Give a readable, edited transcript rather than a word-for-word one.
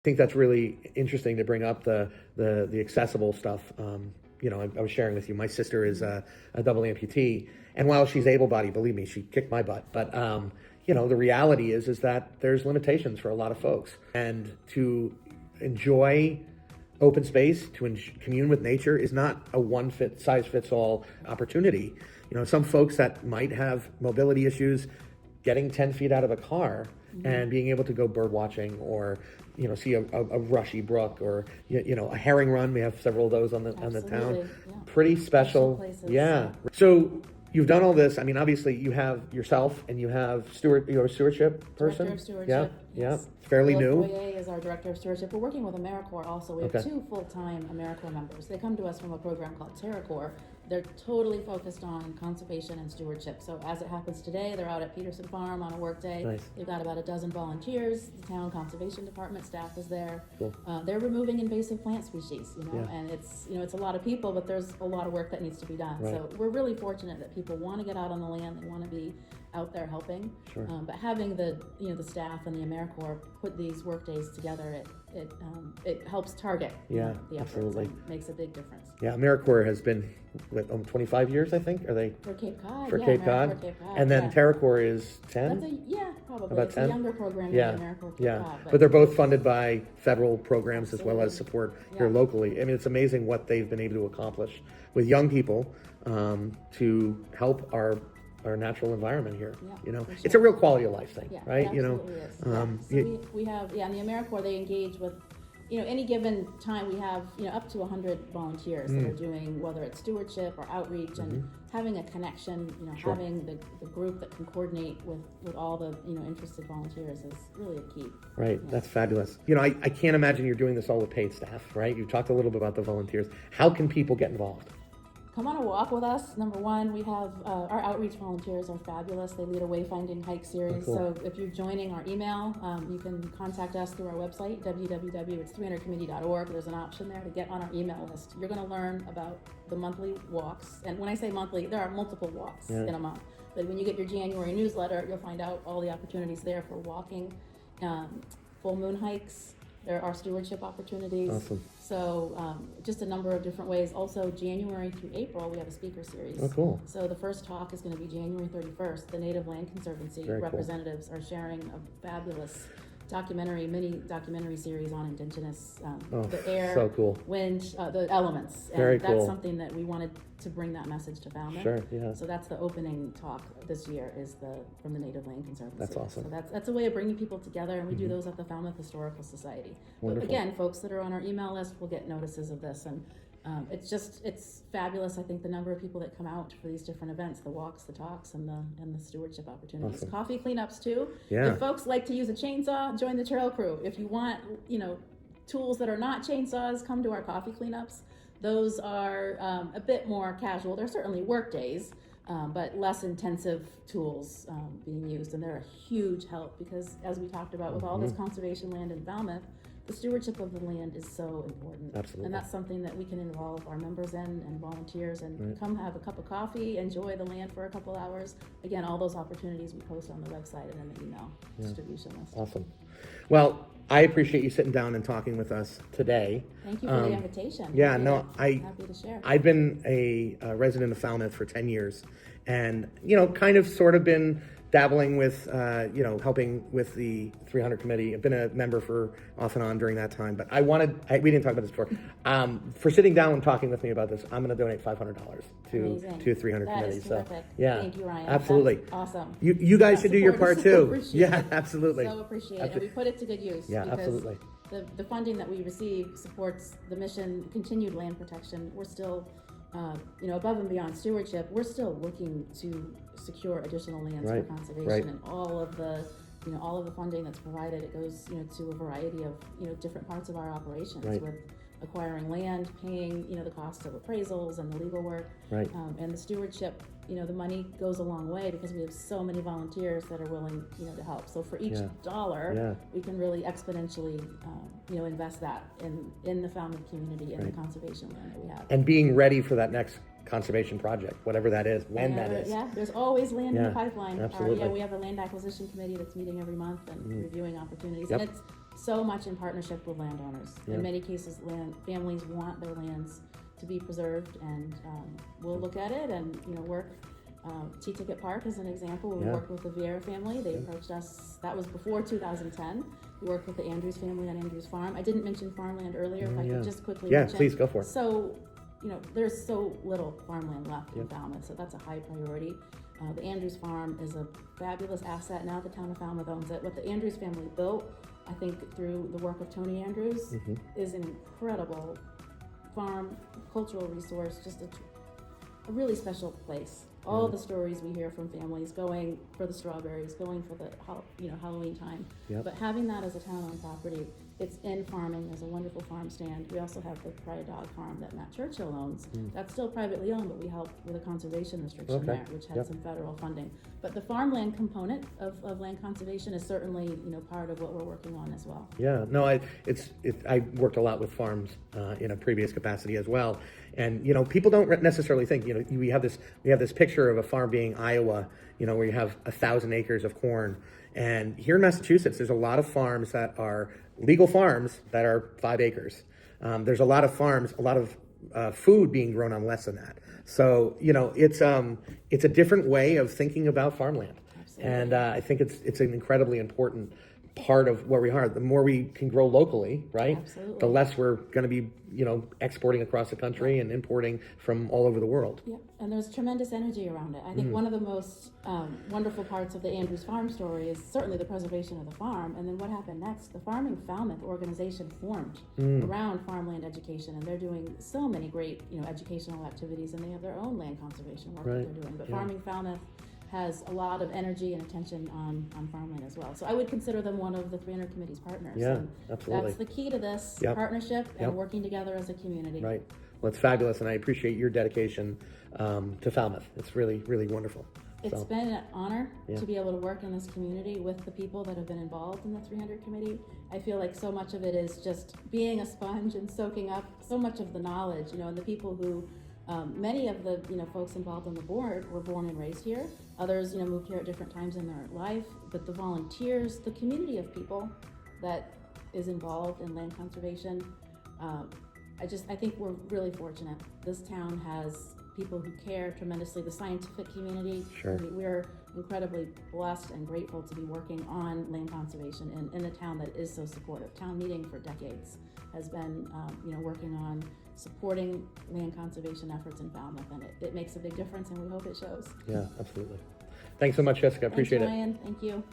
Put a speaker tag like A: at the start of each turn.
A: think that's really interesting to bring up the accessible stuff. I was sharing with you, my sister is a double amputee, and while she's able-bodied, believe me, she kicked my butt. But the reality is that there's limitations for a lot of folks, and to enjoy open space, to commune with nature is not a one-size-fits-all opportunity. Some folks that might have mobility issues, getting 10 feet out of a car and being able to go bird watching, or see a rushy brook, or a herring run. We have several of those on the town.
B: Yeah.
A: Pretty special
B: places,
A: yeah. So you've done all this. I mean, obviously you have yourself, and you have you're a stewardship person.
B: Director of Stewardship.
A: Yeah,
B: Yes.
A: it's fairly
B: Philip
A: new.
B: Boyer is our Director of Stewardship. We're working with AmeriCorps also. We have
A: Okay.
B: 2 full-time AmeriCorps members. They come to us from a program called TerraCorps. They're totally focused on conservation and stewardship. So as it happens today, they're out at Peterson Farm on a work day.
A: Nice.
B: They've got about a dozen volunteers. The town conservation department staff is there.
A: Cool.
B: They're removing invasive plant species,
A: Yeah.
B: and it's a lot of people, but there's a lot of work that needs to be done.
A: Right.
B: So we're really fortunate that people want to get out on the land, they want to be out there helping.
A: Sure.
B: But having the staff and the AmeriCorps put these work days together, it helps target
A: Yeah,
B: the efforts,
A: absolutely.
B: and makes a big difference.
A: Yeah, AmeriCorps has been 25 years, I think. Are they
B: For Cape Cod,
A: for
B: yeah,
A: Cape
B: AmeriCorps
A: Cod?
B: Cape Cod,
A: And then
B: yeah.
A: TerraCorps is 10.
B: Probably.
A: About
B: It's
A: 10?
B: a younger program
A: Yeah,
B: than AmeriCorps Cape
A: yeah.
B: Cod.
A: But they're both funded by federal programs as well as
B: Absolutely.
A: support here
B: Yeah.
A: locally. I mean, it's amazing what they've been able to accomplish with young people to help our natural environment here.
B: Yeah, for
A: It's
B: sure.
A: a real quality of life thing,
B: Yeah,
A: right?
B: it absolutely is. So we have, in the AmeriCorps, they engage with, any given time we have, up to 100 volunteers that are doing, whether it's stewardship or outreach, and having a connection,
A: Sure.
B: having the group that can coordinate with all the, interested volunteers is really a key.
A: Right,
B: Yeah.
A: that's fabulous. I can't imagine you're doing this all with paid staff, right? You talked a little bit about the volunteers. How can people get involved?
B: Come on a walk with us. Number one, we have our outreach volunteers are fabulous. They lead a wayfinding hike series.
A: Oh, cool.
B: So if you're joining our email, you can contact us through our website, www.it's300committee.org. There's an option there to get on our email list. You're going to learn about the monthly walks. And when I say monthly, there are multiple walks in a month. But when you get your January newsletter, you'll find out all the opportunities there for walking, full moon hikes. There are stewardship opportunities.
A: Awesome.
B: So just a number of different ways. Also, January through April, we have a speaker series.
A: Oh, cool.
B: So the first talk is going to be January 31st. The Native Land Conservancy
A: Very cool.
B: representatives are sharing a fabulous mini documentary series on indigenous, the air,
A: so cool.
B: wind, the elements. And
A: Very
B: that's
A: cool.
B: something that we wanted to bring that message to Falmouth.
A: Sure, yeah.
B: So that's the opening talk this year is from the Native Land Conservancy.
A: That's awesome.
B: So that's a way of bringing people together, and we do those at the Falmouth Historical Society.
A: Wonderful.
B: But again, folks that are on our email list will get notices of this, and it's fabulous. I think the number of people that come out for these different events, the walks, the talks, and the stewardship opportunities.
A: Awesome.
B: Coffee cleanups too.
A: Yeah.
B: If folks like to use a chainsaw, join the trail crew. If you want, tools that are not chainsaws, come to our coffee cleanups. Those are a bit more casual. They're certainly work days, but less intensive tools being used, and they're a huge help because, as we talked about, with all this conservation land in Falmouth, the stewardship of the land is so important.
A: Absolutely.
B: And that's something that we can involve our members in and volunteers, and come have a cup of coffee, enjoy the land for a couple hours. Again, all those opportunities we post on the website and in the email distribution list.
A: Awesome. Well, I appreciate you sitting down and talking with us today.
B: Thank you for the invitation.
A: Yeah,
B: Happy
A: no,
B: happy to share.
A: I've been a resident of Falmouth for 10 years, and kind of sort of been dabbling with helping with the 300 committee. I've been a member for off and on during that time, but we didn't talk about this before. For sitting down and talking with me about this, I'm going to donate $500 to 300
B: That
A: committee.
B: is terrific.
A: So yeah,
B: Thank you, Ryan.
A: absolutely.
B: That's awesome.
A: You guys should do your
B: Support
A: part
B: is so
A: too.
B: appreciated.
A: Yeah, absolutely.
B: So appreciate it, and we put it to good use.
A: Yeah,
B: because
A: absolutely.
B: The funding that we receive supports the mission, continued land protection. We're still, above and beyond stewardship, we're still looking to secure additional lands
A: Right,
B: for conservation,
A: right.
B: and all of the funding that's provided, it goes, to a variety of, different parts of our operations.
A: Right.
B: With acquiring land, paying, the cost of appraisals and the legal work.
A: Right.
B: And the stewardship, the money goes a long way because we have so many volunteers that are willing, to help. So for each dollar, we can really exponentially, invest that in the Falmouth community and the conservation land that we have.
A: And being ready for that next conservation project, whatever that is, when that is.
B: Yeah, there's always land in
A: Yeah,
B: the pipeline.
A: absolutely.
B: We have a land acquisition committee that's meeting every month and reviewing opportunities.
A: Yep.
B: And it's so much in partnership with landowners.
A: Yeah.
B: In many cases, families want their lands to be preserved, and we'll look at it and work. T-Ticket Park is an example. We worked with the Vieira family. They approached us. That was before 2010. We worked with the Andrews family on Andrews Farm. I didn't mention farmland earlier. If I could just quickly mention.
A: Please go for it.
B: So, there's so little farmland left in Falmouth, so that's a high priority. The Andrews Farm is a fabulous asset. Now the town of Falmouth owns it. What the Andrews family built, I think through the work of Tony Andrews, is an incredible farm, cultural resource, just a really special place. All the stories we hear from families going for the strawberries, going for the Halloween time. But having that as a town-owned property, it's in farming. There's a wonderful farm stand. We also have the Pride Dog Farm that Matt Churchill owns. That's still privately owned, but we helped with a conservation restriction there, which had some federal funding. But the farmland component of land conservation is certainly part of what we're working on as well.
A: Yeah, no, I worked a lot with farms in a previous capacity as well, and people don't necessarily think we have this picture of a farm being Iowa, where you have 1,000 acres of corn, and here in Massachusetts there's a lot of farms that are legal farms that are 5 acres. There's a lot of farms, a lot of food being grown on less than that. So it's a different way of thinking about farmland. Absolutely. And I think it's an incredibly important part of where we are. The more we can grow locally, right?
B: Absolutely.
A: The less we're going to be, exporting across the country and importing from all over the world.
B: Yeah, and there's tremendous energy around it. I think one of the most wonderful parts of the Andrews Farm story is certainly the preservation of the farm, and then what happened next. The Farming Falmouth organization formed around farmland education, and they're doing so many great, educational activities, and they have their own land conservation work that they're doing. But Farming Falmouth has a lot of energy and attention on farmland as well. So I would consider them one of the 300 Committee's partners.
A: Yeah,
B: and
A: absolutely.
B: That's the key to this partnership and working together as a community.
A: Right. Well, it's fabulous, and I appreciate your dedication to Falmouth. It's really, really wonderful.
B: It's been an honor to be able to work in this community with the people that have been involved in the 300 Committee. I feel like so much of it is just being a sponge and soaking up so much of the knowledge, and the people who many of the folks involved on the board were born and raised here. Others moved here at different times in their life. But the volunteers, the community of people that is involved in land conservation, I think we're really fortunate. This town has people who care tremendously. The scientific community,
A: sure.
B: I mean, we're incredibly blessed and grateful to be working on land conservation in a town that is so supportive. Town meeting for decades has been working on supporting land conservation efforts in Falmouth, and it makes a big difference, and we hope it shows.
A: Yeah, absolutely. Thanks so much, Jessica. Appreciate
B: Thanks, Ryan. Thank you.